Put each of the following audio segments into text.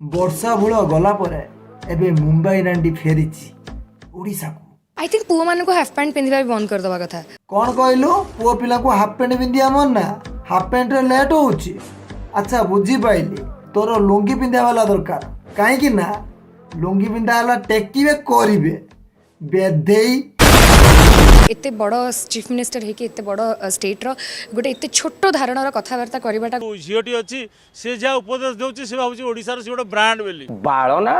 ବର୍ଷା ଭୂଳ ଗଲା ପରେ ଏବେ ମୁମ୍ବାଇ ରାଣ୍ଡି ଫେରିଛି ଓଡ଼ିଶାକୁ। आई थिंक पुओ मानक हाफ पैंट पिंधिबा भी बंद करदवा कथा। କ'ଣ କହିଲୁ? ପୁଅ ପିଲାକୁ ହାଫ୍ ପ୍ୟାଣ୍ଟ ପିନ୍ଧିବା ମନା, ହାଫ୍ ପ୍ୟାଣ୍ଟରେ ଲେଟ୍ ହେଉଛି। ଆଚ୍ଛା ବୁଝିପାଇଲି, ତୋର ଲୁଙ୍ଗି ପିନ୍ଧିବା ବାଲା ଦରକାର। କାହିଁକି ନା ଲୁଙ୍ଗି ପିନ୍ଧା ବାଲା ଟେକିବେ କରିବେ ବେଧେଇ। एते बड़ चीफ मिनिस्टर है कि एते बड़ स्टेट रो गोटे एते छोटो धारणा रो कथावार्ता करबाटा झीटी अच्छी से जहाँ उपदेश दे से भाव ओडार से गोटे ब्रांड बोली बाଳ ना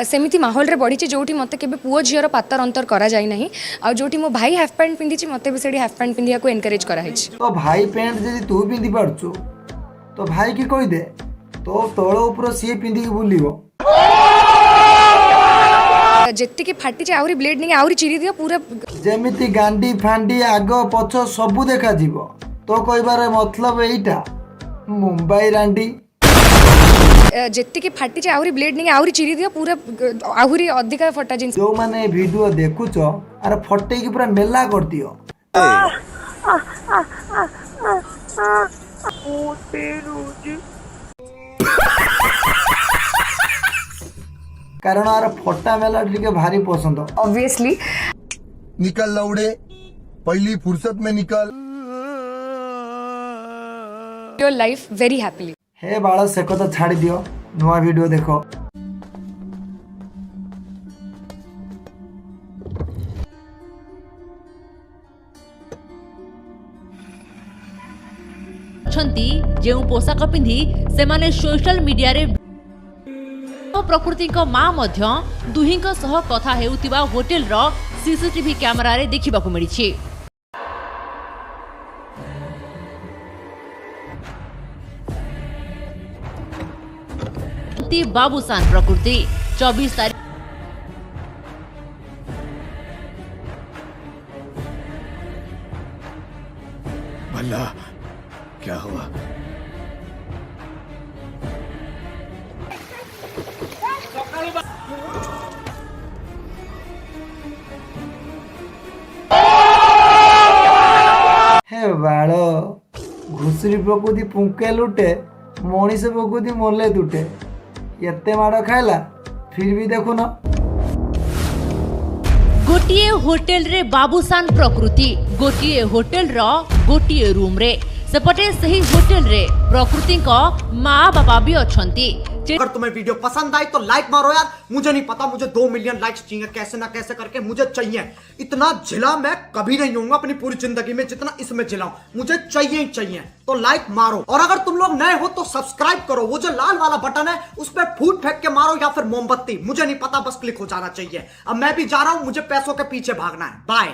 सेमिति माहौल रे बढ़ी जोठी मते केबे पुओ झियर पातर अंतर करा जाय नहीं आ जोठी मो भाई हाफ पैंट पिंधिची मते भी सेडी हाफ पैंट पिंधिया को एनकरेज करा हिच। तो भाई पैंट जदि तू पिंधि पारछु तो भाई की कहि दे तो तळ ऊपर सी पिंधि के बुलिवो। जेत्ती के फाटी जे आउरी ब्लेड नहीं आउरी चिरी दियो पूरा जेमिति गांडी फांडी आग पछ सबु देखा जीवो। तो कहबार मतलब एइटा मुंबई रांडी जेत्ती के फाटी जे आउरी ब्लेड नहीं आउरी चिरी दियो पूरा आहुरी अधिका फटा जिंस जो माने वीडियो देखुच अरे फटे की पूरा मेला कर दियो। कारण आर फटा मेला टिके भारी पसंद। ऑब्वियसली निकल लौड़े पहली फुर्सत में निकल। Your life very happily. हे बाळ से कथा छाड़ी दियो, नुआ वीडियो देखो। जो पोशाक पिंधि सेमाने सोशल मीडिया रे प्रकृति माँ दुही सह कथा हेउतिबा होटेल रो सीसीटीवी कैमरा रे देखिबा को मिली। बाबूसान प्रकृति 24 तारीख भला क्या हुआ? हे बाळ घुसरी प्रकृति पुंके लुटे मनीष प्रकृति मोले दुटे। एते माड़ खाइला फिर भी देखुन गोटिए होटेल रे बाबूसान प्रकृति गोटिए होटेल रो गोटिए रूम रे सेपटे सही होटेल रे प्रकृति को माँ बाबा भी अछंती। अगर तुम्हें वीडियो पसंद आई तो लाइक मारो यार। मुझे नहीं पता, मुझे 2 मिलियन लाइक्स चाहिए, कैसे ना कैसे करके मुझे चाहिए। इतना जिला मैं कभी नहीं होऊंगा अपनी पूरी जिंदगी में जितना इसमें जिलाऊं। मुझे चाहिए ही चाहिए, तो लाइक मारो। और अगर तुम लोग नए हो तो सब्सक्राइब करो। वो जो लाल वाला बटन है उस पर फूट फेंक के मारो या फिर मोमबत्ती, मुझे नहीं पता, बस क्लिक हो जाना चाहिए। अब मैं भी जा रहा हूं, मुझे पैसों के पीछे भागना है। बाय।